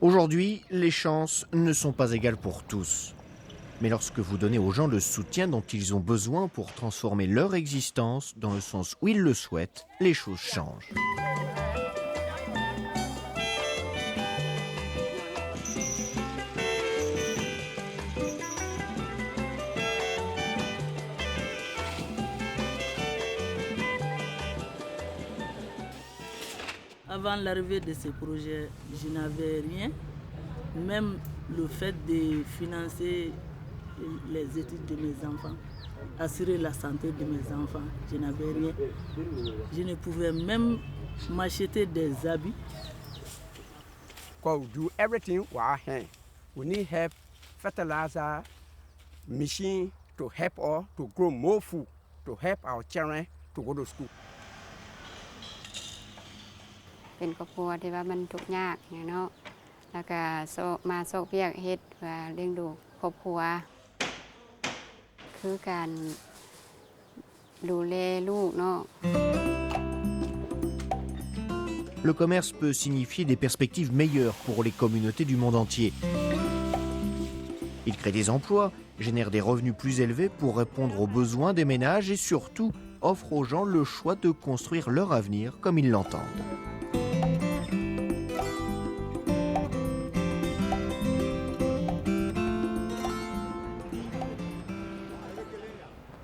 Aujourd'hui, les chances ne sont pas égales pour tous. Mais lorsque vous donnez aux gens le soutien dont ils ont besoin pour transformer leur existence dans le sens où ils le souhaitent, les choses changent. Avant l'arrivée de ces projets, je n'avais rien. Même le fait de financer les études de mes enfants, assurer la santé de mes enfants, je n'avais rien. Je ne pouvais même m'acheter des habits. We do everything with our hand. We need help, fertilizer, machine to help us to grow more food, to help our children to go to school. เป็นครอบครัวที่ว่ามันทุกข์ยากอย่างเนาะแล้วก็มาโซเวียกเฮ็ดเพื่อเลี้ยงดูครอบครัวคือการดูแลลูกเนาะ Le commerce peut signifier des perspectives meilleures pour les communautés du monde entier. Il crée des emplois, génère des revenus plus élevés pour répondre aux besoins des ménages et surtout offre aux gens le choix de construire leur avenir comme ils l'entendent.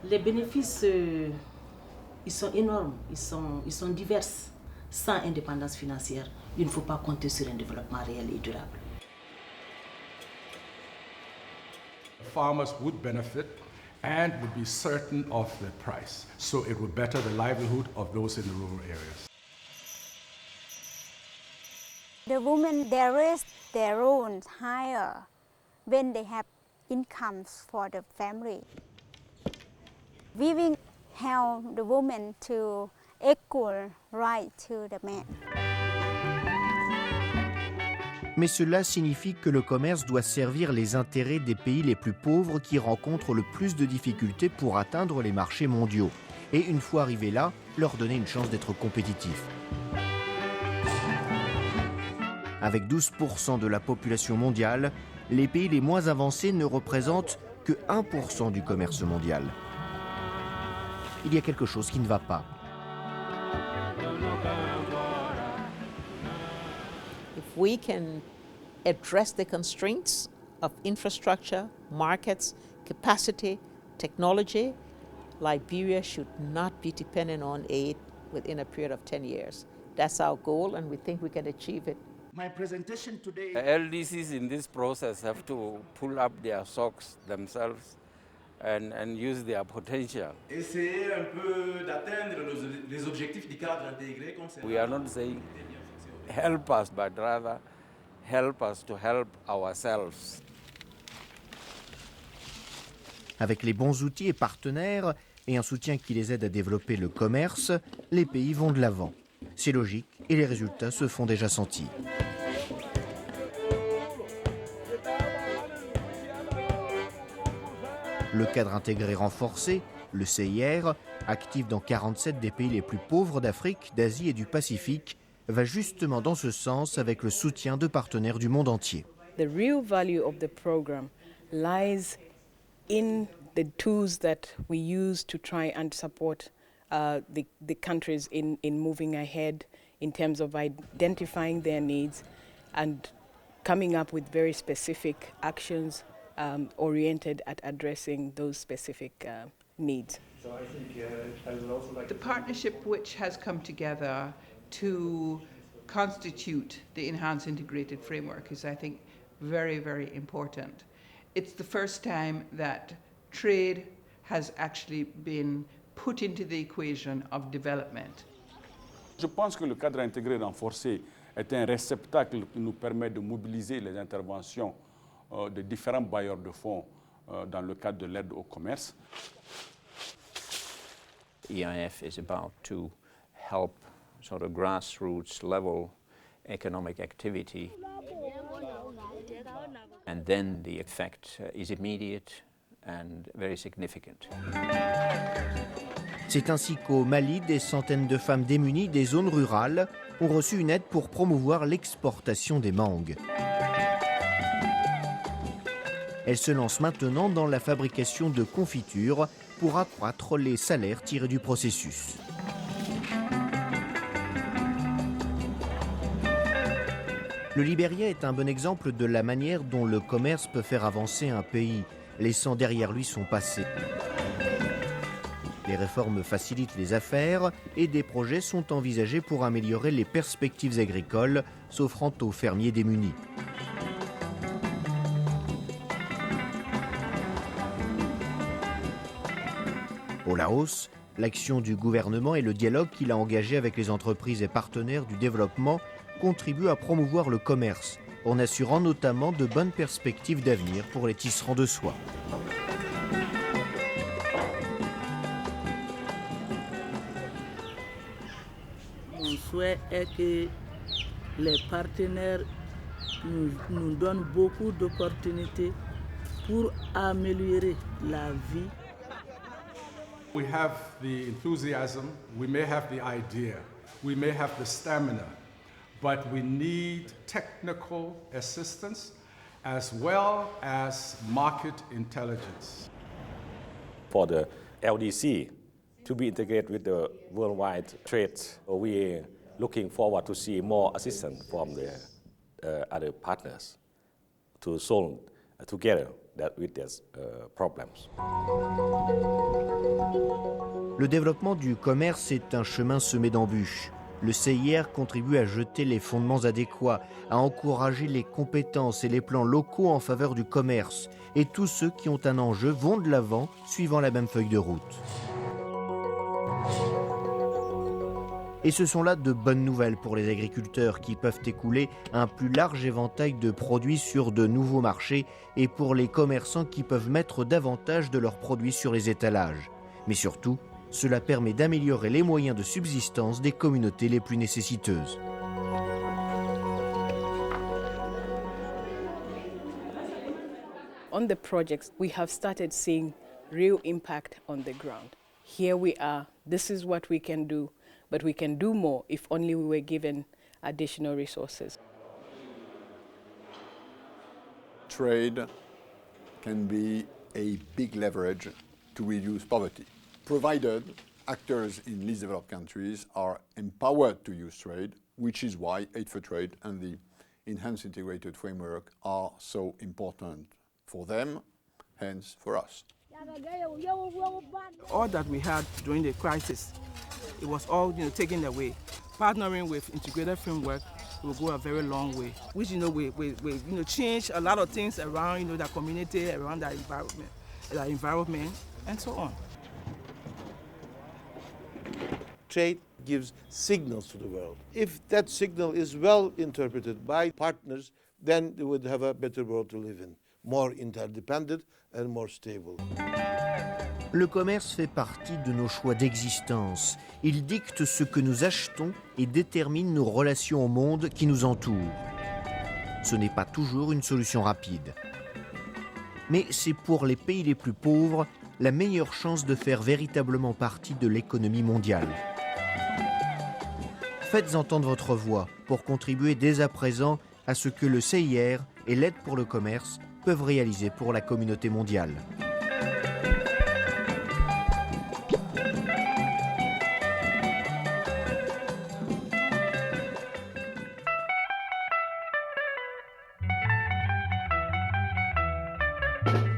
Les bénéfices, ils sont énormes, ils sont divers. Sans indépendance financière, il ne faut pas compter sur un développement réel et durable. Farmers would benefit and would be certain of their price, so it would better the livelihood of those in the rural areas. The women, they raise their own higher when they have incomes for the family. We will help the women to equal right to the men. Mais cela signifie que le commerce doit servir les intérêts des pays les plus pauvres qui rencontrent le plus de difficultés pour atteindre les marchés mondiaux. Et une fois arrivés là, leur donner une chance d'être compétitifs. Avec 12% de la population mondiale, les pays les moins avancés ne représentent que 1% du commerce mondial. Il y a quelque chose qui ne va pas. If we can address the constraints of infrastructure, markets, capacity, technology, Liberia should not be dependent on aid within a period of 10 years. That's our goal, and we think we can achieve it. My presentation today. LDCs in this process have to pull up their socks themselves and use their potential. Essayer un peu d'atteindre les objectifs du cadre intégré. We are not saying help us, but rather help us to help ourselves. Avec les bons outils et partenaires et un soutien qui les aide à développer le commerce, les pays vont de l'avant. C'est logique et les résultats se font déjà sentir. Le cadre intégré renforcé, le CIR, actif dans 47 des pays les plus pauvres d'Afrique, d'Asie et du Pacifique, va justement dans ce sens avec le soutien de partenaires du monde entier. The real value of the program lies in the tools that we use to try and support the countries in moving ahead in terms of identifying their needs and coming up with very specific actions oriented at addressing those specific needs. So I think I would also like the partnership which has come together to constitute the Enhanced Integrated Framework is, I think, very, very important. It's the first time that trade has actually been put into the equation of development. Je pense que le cadre intégré renforcé est un réceptacle qui nous permet de mobiliser les interventions de différents bailleurs de fonds dans le cadre de l'aide au commerce. EIF is about to help sort of grassroots level economic activity, and then the effect is immediate and very significant. C'est ainsi qu'au Mali, des centaines de femmes démunies des zones rurales ont reçu une aide pour promouvoir l'exportation des mangues. Elle se lance maintenant dans la fabrication de confitures pour accroître les salaires tirés du processus. Le Libéria est un bon exemple de la manière dont le commerce peut faire avancer un pays, laissant derrière lui son passé. Les réformes facilitent les affaires et des projets sont envisagés pour améliorer les perspectives agricoles, s'offrant aux fermiers démunis. Au Laos, l'action du gouvernement et le dialogue qu'il a engagé avec les entreprises et partenaires du développement contribuent à promouvoir le commerce, en assurant notamment de bonnes perspectives d'avenir pour les tisserands de soie. Mon souhait est que les partenaires nous donnent beaucoup d'opportunités pour améliorer la vie. We have the enthusiasm, we may have the idea, we may have the stamina, but we need technical assistance as well as market intelligence. For the LDC to be integrated with the worldwide trade, we're looking forward to see more assistance from the other partners to solve together with these problems. Le développement du commerce est un chemin semé d'embûches. Le CIR contribue à jeter les fondements adéquats, à encourager les compétences et les plans locaux en faveur du commerce. Et tous ceux qui ont un enjeu vont de l'avant, suivant la même feuille de route. Et ce sont là de bonnes nouvelles pour les agriculteurs qui peuvent écouler un plus large éventail de produits sur de nouveaux marchés et pour les commerçants qui peuvent mettre davantage de leurs produits sur les étalages. Mais surtout, cela permet d'améliorer les moyens de subsistance des communautés les plus nécessiteuses. On the projects, we have started seeing real impact on the ground. Here we are, this is what we can do, but we can do more if only we were given additional resources. Trade can be a big leverage to reduce poverty, provided actors in least developed countries are empowered to use trade, which is why Aid for Trade and the Enhanced Integrated Framework are so important for them, hence for us. All that we had during the crisis, it was all taken away. Partnering with Integrated Framework will go a very long way, which we change a lot of things around the community, around the environment, and so on. Trade gives signals to the world. If that signal is well interpreted by partners, then we would have a better world to live in, more interdependent and more stable. Le commerce fait partie de nos choix d'existence. Il dicte ce que nous achetons et détermine nos relations au monde qui nous entoure. Ce n'est pas toujours une solution rapide. Mais c'est pour les pays les plus pauvres la meilleure chance de faire véritablement partie de l'économie mondiale. Faites entendre votre voix pour contribuer dès à présent à ce que le CIR et l'aide pour le commerce peuvent réaliser pour la communauté mondiale. Thank you.